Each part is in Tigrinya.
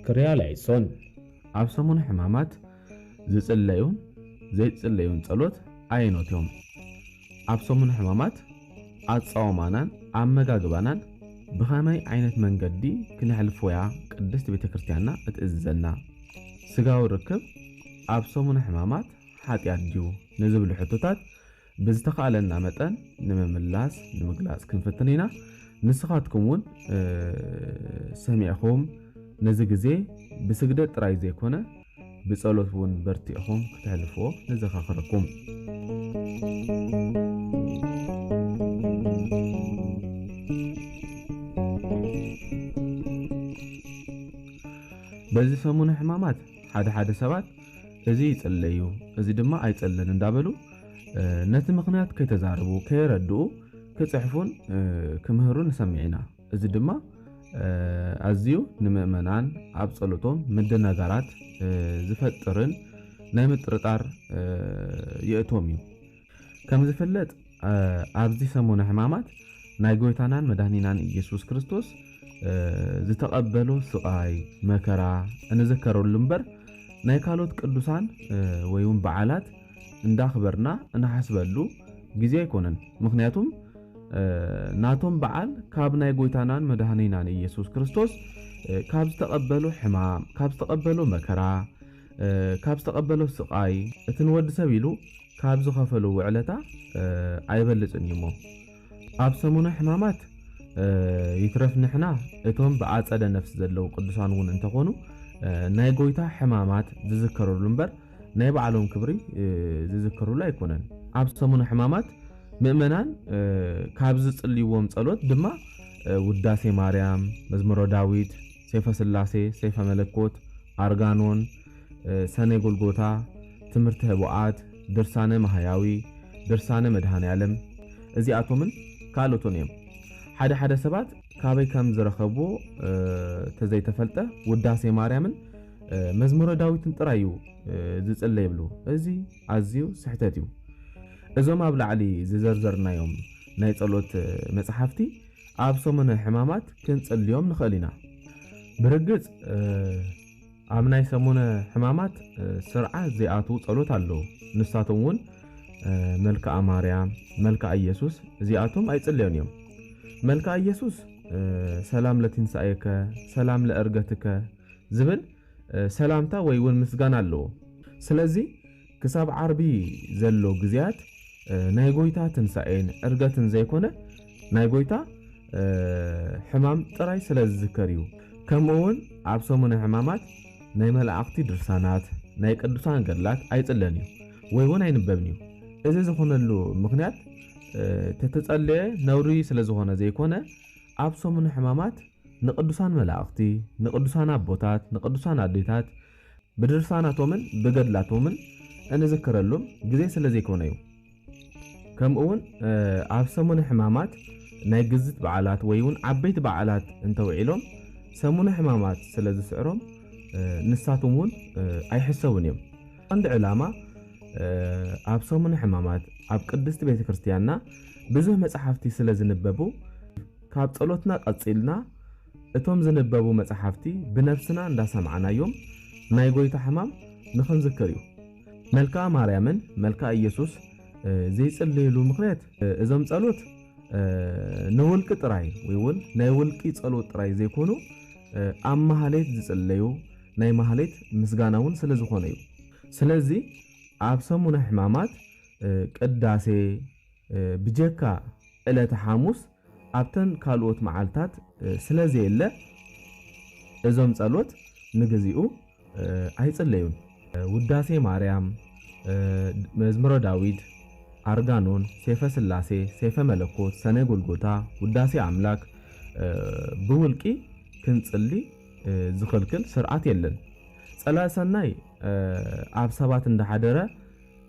ክርያላይሶን ኣብ ሰሙን ሕማማት ዝጽለዩን ዘይጽለዩን ጸሎት ኣይኖትዮም። ኣብ ሰሙን ሕማማት ኣጻውማናን ኣመጋግባናን ብኸመይ ዓይነት መንገዲ ክንሕልፍያ ቅድስት ቤተክርስቲያንና እትእዘዘና። ስጋዊ ርክብ ኣብ ሰሙን ሕማማት ሓጢያት ድዩ ንዝብሉ ሕቶታት ብዝተኻለና መጠን ንምምላስ ንምግላጽ ክንፍትን ኢና። ንስኻትኩም እውን ሰሚዕኹም ነዚ ግዜ ብስግደት ጥራይ ዘይኮነ ብጸሎት እውን በርቲዕኹም ክትሕልፍዎ ንዘኻኽረኩም። በዚ ሰሙን ሕማማት ሓደ ሰባት እዚ ይጽለዩ እዚ ድማ ኣይጸለን እንዳበሉ ነቲ ምኽንያት ከይተዛረቡ ከይረድኡ ክጽሕፉን ክምህሩን ሰሚዕና። እዚ ድማ ኣዝዩ ንምእመናን ኣብ ጸሎቶም ምድነጋራት ዝፈጥርን ናይ ምጥርጣር የእቶም እዩ። ከም ዝፍለጥ ኣብዚ ሰሙን ሕማማት ናይ ጎይታናን መድኃኒናን ኢየሱስ ክርስቶስ ዝተቐበሎ ስቃይ መከራ እንዝከረሉ እምበር ናይ ካልኦት ቅዱሳን ወይ እውን በዓላት እንዳኽበርና እናሐስበሉ ጊዜ ኣይኮነን። ምክንያቱም ናቶም በዓል ካብ ናይ ጎይታናን መድኃኒናን ኢየሱስ ክርስቶስ ካብ ዝተቐበሎ ሕማም ካብ ዝተቐበሎ መከራ ካብ ዝተቐበሎ ስቃይ እቲ ንወዲ ሰብ ኢሉ ካብ ዝኸፈሉ ውዕለታ ኣይበልጽን እሞ ኣብ ሰሙነ ሕማማት ይትረፍ ንሕና እቶም በአጸደ ነፍስ ዘለው ቅዱሳን እውን እንተኾኑ ናይ ጎይታ ሕማማት ዝዝከሩሉ እምበር ናይ በዓሎም ክብሪ ዝዝከሩሉ ኣይኮነን። ኣብ ሰሙነ ሕማማት ምእመናን ካብ ዝጽልይዎም ጸሎት ድማ ውዳሴ ማርያም፣ መዝሙረ ዳዊት፣ ሰይፈ ስላሴ፣ ሰይፈ መለኮት፣ አርጋኖን፣ ሰኔ ጎልጎታ፣ ትምህርተ ህቡአት፣ ድርሳነ ማህያዊ፣ ድርሳነ መድኃኔ ዓለም እዚኣቶምን ካልኦትን እዮም። ሓደ ሰባት ካበይ ከም ዝረኸብዎ ተዘይተፈልጠ ውዳሴ ማርያምን መዝሙረ ዳዊትን ጥራዩ ዝጽለይብሉ እዚ ኣዝዩ ስሕተት እዩ። እዞም ኣብ ላዕሊ ዝዘርዘርናዮም ናይ ጸሎት መጽሓፍቲ ኣብ ሰሙነ ሕማማት ክንጽልዮም ንኽእል ኢና። ብርግጽ ኣብ ናይ ሰሙነ ሕማማት ስርዓት ዘይኣትው ጸሎት ኣለዎ። ንሳቶም እውን መልክዓ ማርያም፣ መልክዓ ኢየሱስ እዚኣቶም ኣይጽልዮን እዮም። መልክዓ ኢየሱስ ሰላም ለትንሳኤከ ሰላም ለእርገትከ ዝብል ሰላምታ ወይ እውን ምስጋና ኣለዎ። ስለዚ ክሳብ ዓርቢ ዘሎ ግዜያት ናይ ጎይታ ትንሳኤን እርገትን ዘይኮነ ናይ ጎይታ ሕማም ጥራይ ስለ ዝዝከር እዩ። ከምኡውን ኣብ ሰሙነ ሕማማት ናይ መላእኽቲ ድርሳናት ናይ ቅዱሳን ገድላት ኣይጽለን እዩ ወይ እውን ኣይንበብን እዩ። እዚ ዝኾነሉ ምክንያት ተተጸለየ ነውሪ ስለ ዝኾነ ዘይኮነ ኣብ ሰሙነ ሕማማት ንቅዱሳን መላእኽቲ ንቅዱሳን ኣቦታት ንቅዱሳን ኣዴታት ብድርሳናቶምን ብገድላቶምን እንዝክረሎም ግዜ ስለ ዘይኮነ እዩ። ከምኡውን ኣብ ሰሙነ ሕማማት ናይ ግዝት በዓላት ወይ እውን ዓበይቲ በዓላት እንተውዒሎም ሰሙነ ሕማማት ስለ ዝስዕሮም ንሳቶም እውን ኣይሕሰቡን እዮም። አንድ ዕላማ ኣብ ሰሙነ ሕማማት ኣብ ቅድስት ቤተክርስቲያንና ብዙሕ መጽሓፍቲ ስለ ዝንበቡ ካብ ጸሎትና ቀጽልና እቶም ዝንበቡ መጽሓፍቲ ብነፍስና እንዳሰማዕናዮም ናይ ጎይታ ሕማም ንኽንዝክር እዩ። መልክዓ ማርያምን መልክዓ ኢየሱስ ዘይጽልይሉ ምክንያት እዞም ጸሎት ንውልቂ ጥራይ ወይ እውን ናይ ውልቂ ጸሎት ጥራይ ዘይኮኑ ኣብ ማህሌት ዝጽለዩ ናይ ማህሌት ምስጋና እውን ስለ ዝኾነ እዩ። ስለዚ ኣብ ሰሙነ ሕማማት ቅዳሴ ብጀካ ዕለተ ሐሙስ ኣብተን ካልኦት መዓልታት ስለዘየለ እዞም ጸሎት ንግዚኡ ኣይጽለዩን። ውዳሴ ማርያም፣ መዝሙረ ዳዊት፣ አርጋኖን፣ ሰይፈ ስላሴ፣ ሰይፈ መለኮት፣ ሰኔ ጎልጎታ፣ ውዳሴ አምላክ ብውልቂ ክንጽሊ ዝኽልክል ስርዓት የለን። ጸላእ ሰናይ ኣብ ሰባት እንዳሓደረ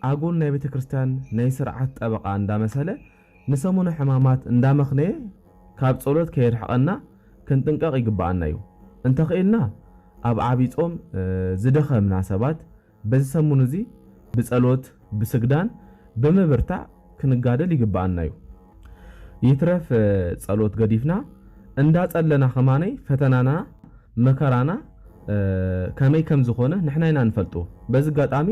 ኣጎል ናይ ቤተክርስቲያን ናይ ስርዓት ጠበቃ እንዳመሰለ ንሰሙነ ሕማማት እንዳመኽነየ ካብ ጸሎት ከይርሕቐና ክንጥንቀቕ ይግባአና እዩ እንተኽኢልና ኣብ ዓብይ ጾም ዝደኸምና ሰባት በዚ ሰሙን እዚ ብጸሎት ብስግዳን ብምብርታዕ ክንጋደል ይግባአና እዩ ይትረፍ ጸሎት ገዲፍና እንዳጸለና ኸማነይ ፈተናና መከራና ከመይ ከም ዝኾነ ንሕና ኢና ንፈልጦ በዚ ጋጣሚ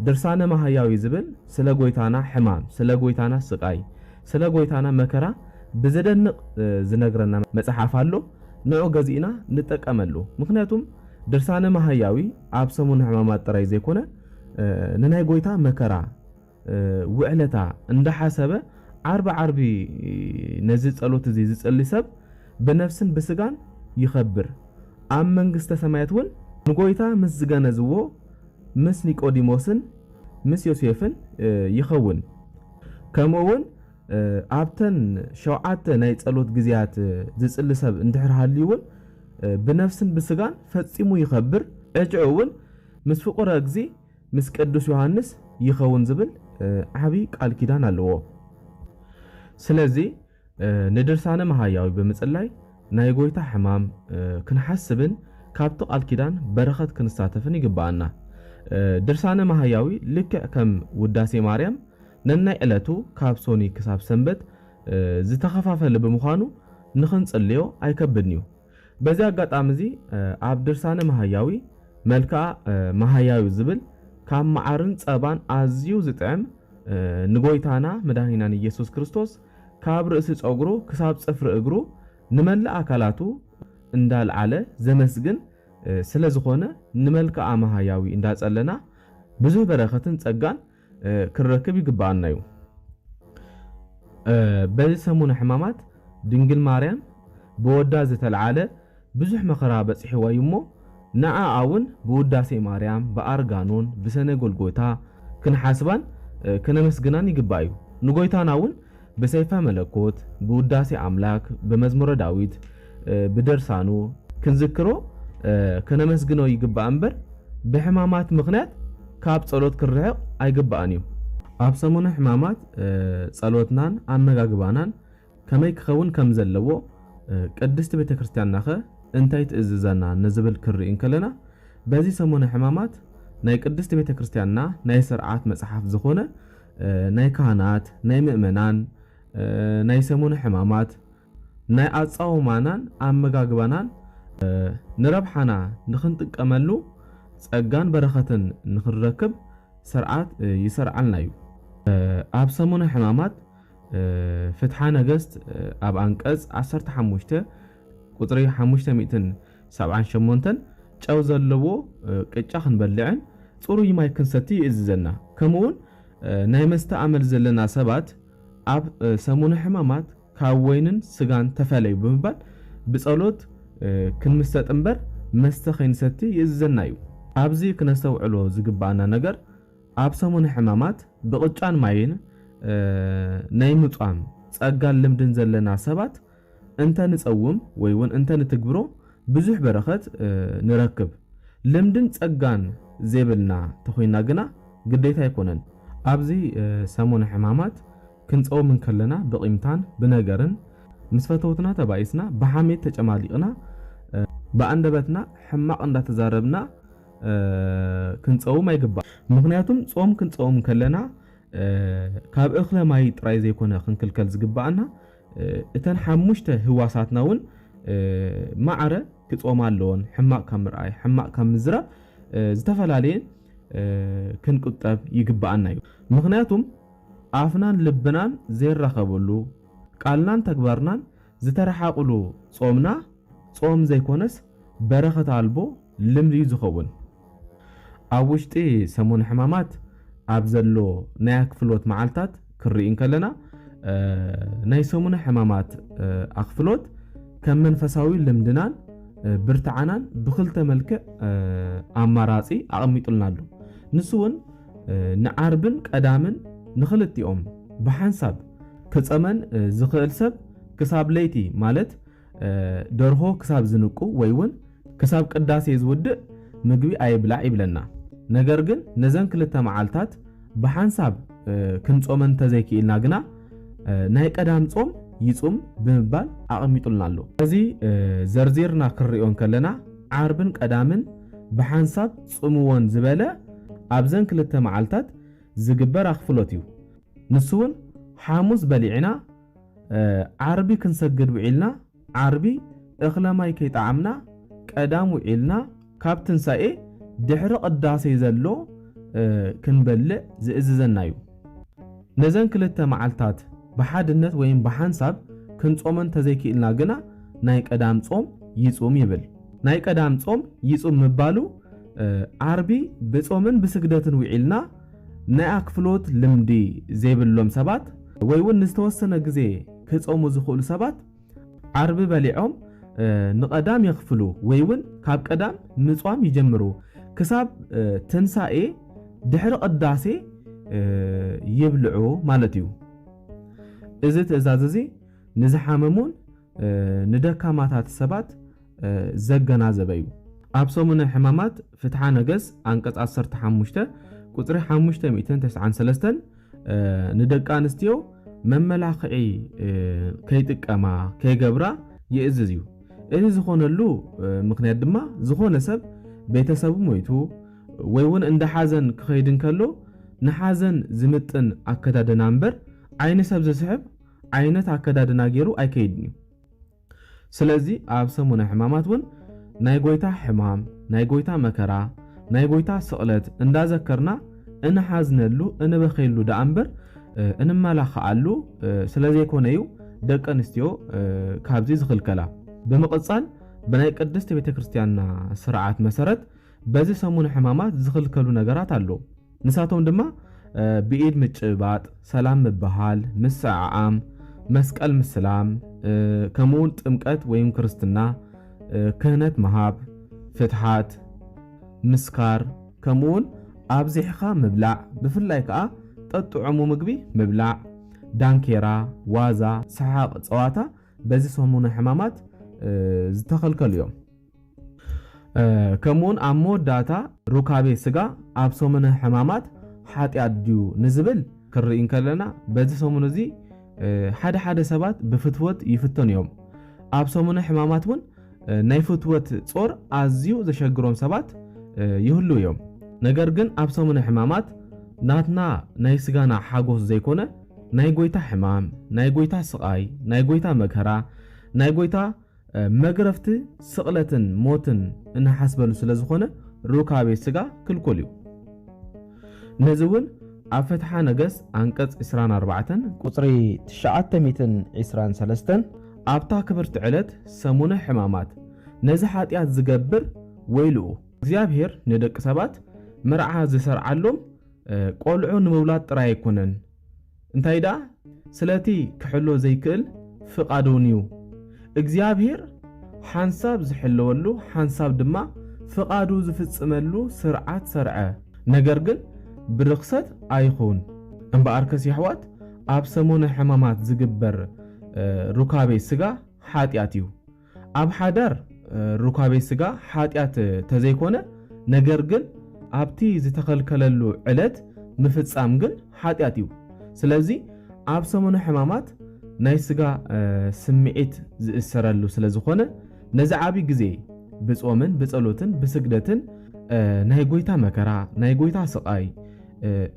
ድርሳነ ማህያዊ ዝብል ስለ ጎይታና ሕማም ስለ ጎይታና ስቃይ ስለ ጎይታና መከራ ብዘደንቕ ዝነግረና መጽሓፍ ኣሎ ንዑ ገዚእና ንጠቀመሉ ምክንያቱም ድርሳነ ማህያዊ ኣብ ሰሙን ሕማማት ጥራይ ዘይኮነ ንናይ ጎይታ መከራ ውዕለታ እንዳሓሰበ ዓርቢ ነዚ ጸሎት እዚ ዝጸልይ ሰብ ብነፍስን ብስጋን ይኸብር ኣብ መንግስተ ሰማያት እውን ንጎይታ ምስ ዝገነዝዎ ምስ ኒቆዲሞስን ምስ ዮሴፍን ይኸውን ከምኡውን ኣብተን ሸውዓተ ናይ ጸሎት ግዜያት ዝጽሊ ሰብ እንድሕር ሃልዩውን ብነፍስን ብስጋን ፈጺሙ ይኸብር እጅዑ እውን ምስ ፍቁረ እግዚ ምስ ቅዱስ ዮሐንስ ይኸውን ዝብል ዓብይ ቃል ኪዳን ኣለዎ ስለዚ ንድርሳነ ማህያዊ ብምጽላይ ናይ ጎይታ ሕማም ክንሓስብን ካብቲ ቃል ኪዳን በረኸት ክንሳተፍን ይግባአና ድርሳነ ማህያዊ ልክዕ ከም ውዳሴ ማርያም ነናይ ዕለቱ ካብ ሶኒ ክሳብ ሰንበት ዝተኸፋፈለ ብምዃኑ ንኽንጽልዮ ኣይከብድን እዩ በዚ ኣጋጣሚ እዚ ኣብ ድርሳነ ማህያዊ መልክዓ ማህያዊ ዝብል ካብ መዓርን ጸባን ኣዝዩ ዝጥዕም ንጎይታና መድኃኒናን ኢየሱስ ክርስቶስ ካብ ርእሲ ጸጉሩ ክሳብ ጽፍሪ እግሩ ንመላእ ኣካላቱ እንዳልዓለ ዘመስግን ስለ ዝኾነ ንመልክዓ ማህያዊ እንዳጸለና ብዙሕ በረኸትን ጸጋን ክረክብ ይግባአና እዩ በዚ ሰሙነ ሕማማት ድንግል ማርያም ብወዳ ዝተልዓለ ብዙሕ መኸራ በጽሕዋ እሞ ንዓኣ እውን ብውዳሴ ማርያም ብኣርጋኖን ብሰነ ጎልጎታ ክንሓስባን ክነመስግናን ይግባእ እዩ ንጎይታና እውን ብሰይፈ መለኮት ብውዳሴ ኣምላክ ብመዝሙረ ዳዊት ብደርሳኑ ክንዝክሮ ክነመስግኖ ይግባእ እምበር ብሕማማት ምኽንያት ካብ ጸሎት ክርሕቕ ኣይግባእን እዩ ኣብ ሰሙነ ሕማማት ጸሎትናን ኣመጋግባናን ከመይ ክኸውን ከም ዘለዎ ቅድስቲ ቤተክርስትያንና ኸ እንታይ ትእዝዘና ንዝብል ክርኢን ከለና በዚ ሰሙነ ሕማማት ናይ ቅድስቲ ቤተክርስትያንና ናይ ስርዓት መጽሓፍ ዝኾነ ናይ ካህናት ናይ ምእመናን ናይ ሰሙነ ሕማማት ናይ ኣጻውማናን ኣመጋግባናን ንረብሓና ንኽንጥቀመሉ ጸጋን በረኸትን ንኽንረክብ ስርዓት ይሰርዓልና እዩ ኣብ ሰሙነ ሕማማት ፍትሐ ነገሥት ኣብ አንቀጽ 15 ቁጥሪ 578 ጨው ዘለዎ ቅጫ ክንበልዕን ጽሩይ ማይ ክንሰቲ ይእዝዘና ከምኡውን ናይ መስተ ኣመል ዘለና ሰባት ኣብ ሰሙነ ሕማማት ካብ ወይንን ስጋን ተፈለዩ ብምባል ብጸሎት ክንምሰጥ እምበር መስተ ከይንሰቲ ይእዝዘና እዩ ኣብዚ ክነስተውዕሎ ዝግባአና ነገር ኣብ ሰሙነ ሕማማት ብቅጫን ማይን ናይ ምጻም ጸጋን ልምድን ዘለና ሰባት እንተ ንጸውም ወይ እውን እንተ ንትግብሮ ብዙሕ በረኸት ንረክብ ልምድን ጸጋን ዘይብልና ተኾይና ግና ግዴታ ኣይኮነን ኣብዚ ሰሙነ ሕማማት ክንጸውም ከለና ብቂምታን ብነገርን ምስ ፈተውትና ተባይስና ብሓሜት ተጨማሊቕና በአንደበትና ሕማቕ እንዳተዛረብና ክንጸውም ኣይግባእ ምክንያቱም ጾም ክንጸውም ከለና ካብ እኽለ ማይ ጥራይ ዘይኮነ ክንክልከል ዝግባአና እተን ሓሙሽተ ህዋሳትና እውን ማዕረ ክጾም ኣለዎን ሕማቕ ካብ ምርኣይ ሕማቕ ካብ ምዝራብ ዝተፈላለየን ክንቁጠብ ይግባአና እዩ ምክንያቱም ኣፍናን ልብናን ዘይራኸበሉ ቃልናን ተግባርናን ዝተረሓቁሉ ጾምና ጾም ዘይኮነስ በረኸት አልቦ ልምዲ ዝኸውን ኣብ ውሽጢ ሰሙነ ሕማማት ኣብ ዘሎ ናይ ኣክፍሎት መዓልታት ክርኢን ከለና ናይ ሰሙነ ሕማማት ኣክፍሎት ከም መንፈሳዊ ልምድናን ብርትዓናን ብክልተ መልክዕ ኣማራጺ ኣቐሚጡልና ኣሎ ንሱውን ንዓርብን ቀዳምን ንኽልቲኦም ብሓንሳብ ክጸመን ዝኽእል ሰብ ክሳብ ለይቲ ማለት ደርሆ ክሳብ ዝንቁ ወይ እውን ክሳብ ቅዳሴ ዝውድእ ምግቢ ኣይብላዕ ይብለና ነገር ግን ነዘን ክልተ መዓልታት ብሓንሳብ ክንጾመን ተዘይክኢልና ግና ናይ ቀዳም ጾም ይጹም ብምባል አቀሚጡልና ኣሎ እዚ ዘርዚርና ክሪኦን ከለና ዓርብን ቀዳምን ብሓንሳብ ጽምዎን ዝበለ ኣብዘን ክልተ መዓልታት ዝግበር አኽፍሎት እዩ ንሱውን ሓሙስ በሊዕና ዓርቢ ክንሰግድ ውዒልና ዓርቢ እኽለማይ ከይጣዓምና ቀዳም ውዒልና ካብ ትንሳኤ ድሕሪ ቅዳሴ ዘሎ ክንበልዕ ዝእዝዘና እዩ ነዘን ክልተ መዓልታት በሓድነት ወይም በሓንሳብ ክንጾመን ተዘይክኢልና ግና ናይ ቀዳም ጾም ይጹም ይብል ናይ ቀዳም ጾም ይጹም ምባሉ ዓርቢ ብጾምን ብስግደትን ውዒልና ናይ አክፍሎት ልምዲ ዘይብሎም ሰባት ወይ እውን ንዝተወሰነ ግዜ ክጾሙ ዝኽእሉ ሰባት ዓርቢ በሊዖም ንቀዳም ይኽፍሉ ወይ እውን ካብ ቀዳም ምጽዋም ይጀምሩ ክሳብ ትንሳኤ ድሕሪ ቅዳሴ ይብልዑ ማለት እዩ እዚ ትእዛዝ እዚ ንዝሓመሙን ንደካማታት ሰባት ዘገናዘበ እዩ ኣብ ሰሙነ ሕማማት ፍትሐ ነገሥት አንቀጽ 15 ቁጽሪ 593 ንደቂ አንስትዮ መመላኽዒ ከይጥቀማ ከይገብራ ይእዝዝ እዩ እዚ ዝኾነሉ ምክንያት ድማ ዝኾነ ሰብ ቤተሰቡ ሞይቱ ወይ እውን እንደ ሓዘን ክኸይድን ከሎ ንሓዘን ዝምጥን አከዳድና እምበር ዓይነ ሰብ ዝስሕብ ዓይነት አከዳድና ገይሩ ኣይከይድን እዩ ስለዚ ኣብ ሰሙነ ሕማማት እውን ናይ ጎይታ ሕማም ናይ ጎይታ መከራ ናይ ጎይታ ስቕለት እንዳዘከርና እንሓዝነሉ እንበኸይሉ ዳ እምበር እንመላኽዓሉ ስለዘይኮነ እዩ ደቂ ኣንስትዮ ካብዚ ዝኽልከላ ብምቕጻል ብናይ ቅድስት ቤተክርስትያንና ስርዓት መሰረት በዚ ሰሙነ ሕማማት ዝኽልከሉ ነገራት ኣሎ ንሳቶም ድማ ብኢድ ምጭባጥ ሰላም ምብሃል ምስዓዓም መስቀል ምስላም ከምኡውን ጥምቀት ወይም ክርስትና ክህነት መሃብ ፍትሓት ምስካር ከምኡውን ኣብዚሕኻ ምብላዕ ብፍላይ ከዓ ጠጥዑሙ ምግቢ ምብላዕ ዳንኬራ ዋዛ ሰሓቕ ፀዋታ በዚ ሰሙነ ሕማማት ዝተኸልከሉ እዮም ከምኡውን ኣብ መወዳእታ ሩካቤ ስጋ ኣብ ሰሙነ ሕማማት ሓጢኣት ድዩ ንዝብል ክርኢን ከለና በዚ ሰሙን እዚ ሓደ ሓደ ሰባት ብፍትወት ይፍተኑ እዮም ኣብ ሰሙነ ሕማማት እውን ናይ ፍትወት ጾር ኣዝዩ ዘሸግሮም ሰባት ይህሉ እዮም ነገር ግን ኣብ ሰሙነ ሕማማት ናትና ናይ ስጋና ሓጎስ ዘይኮነ ናይ ጎይታ ሕማም ናይ ጎይታ ስቃይ ናይ ጎይታ መከራ ናይ ጎይታ መግረፍቲ ስቕለትን ሞትን እንሓስበሉ ስለ ዝኾነ ሩካቤ ስጋ ክልኩል እዩ ነዚ እውን ኣብ ፍትሐ ነገሥት አንቀጽ 24 ቁጽሪ 923 ኣብታ ክብርቲ ዕለት ሰሙነ ሕማማት ነዚ ሓጢኣት ዝገብር ወይልኡ እግዚአብሔር ንደቂ ሰባት መርዓ ዝሰርዓሎም ቆልዑ ንምውላድ ጥራይ ኣይኮነን እንታይ ዳ ስለቲ ክሕሎ ዘይክእል ፍቃዱን እዩ እግዚአብሔር ሓንሳብ ዝሕለወሉ ሓንሳብ ድማ ፍቃዱ ዝፍጽመሉ ስርዓት ሰርዐ ነገር ግን ብርክሰት ኣይኹን እምበኣር ከሲሕዋት ኣብ ሰሙነ ሕማማት ዝግበር ሩካቤ ስጋ ሓጢኣት እዩ ኣብ ሓዳር ሩካቤ ስጋ ሓጢኣት ተዘይኮነ ነገር ግን ኣብቲ ዝተኸልከለሉ ዕለት ምፍጻም ግን ሓጢኣት እዩ ስለዚ ኣብ ሰሙነ ሕማማት ናይ ስጋ ስምዒት ዝእሰረሉ ስለ ዝኾነ ነዚ ዓብይ ግዜ ብጾምን ብጸሎትን ብስግደትን ናይ ጎይታ መከራ ናይ ጎይታ ስቃይ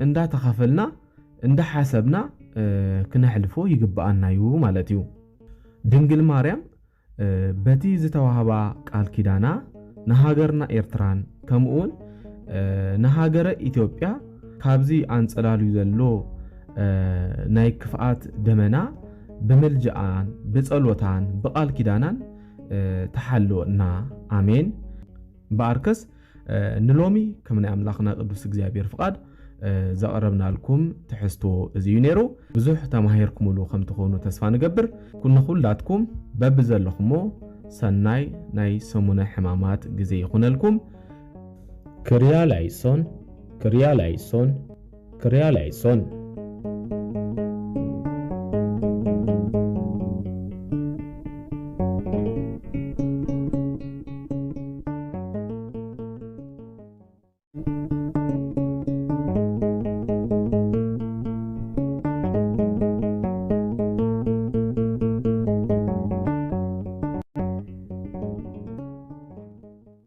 እንዳተኸፈልና እንዳሓሰብና ክነሕልፎ ይግባአና እዩ ማለት እዩ ድንግል ማርያም በቲ ዝተዋህባ ቃል ኪዳና ንሃገርና ኤርትራን ከምኡውን ንሃገረ ኢትዮጵያ ካብዚ አንጸላልዩ ዘሎ ናይ ክፍኣት ደመና ብምልጃኣን ብጸሎታን ብቃል ኪዳናን ተሓልወና አሜን በአርከስ ንሎሚ ከም ናይ አምላኽና ቅዱስ እግዚአብሔር ፍቃድ ዘቀረብናልኩም ትሕዝቶ እዚዩ ነይሩ ብዙሕ ተማሂርኩምሉ ከም ትኾኑ ተስፋ ንገብር ኩልኩላትኩም በብዘለኹሞ ሰናይ ናይ ሰሙነ ሕማማት ግዜ ይኹነልኩም ክርያ ላይሶን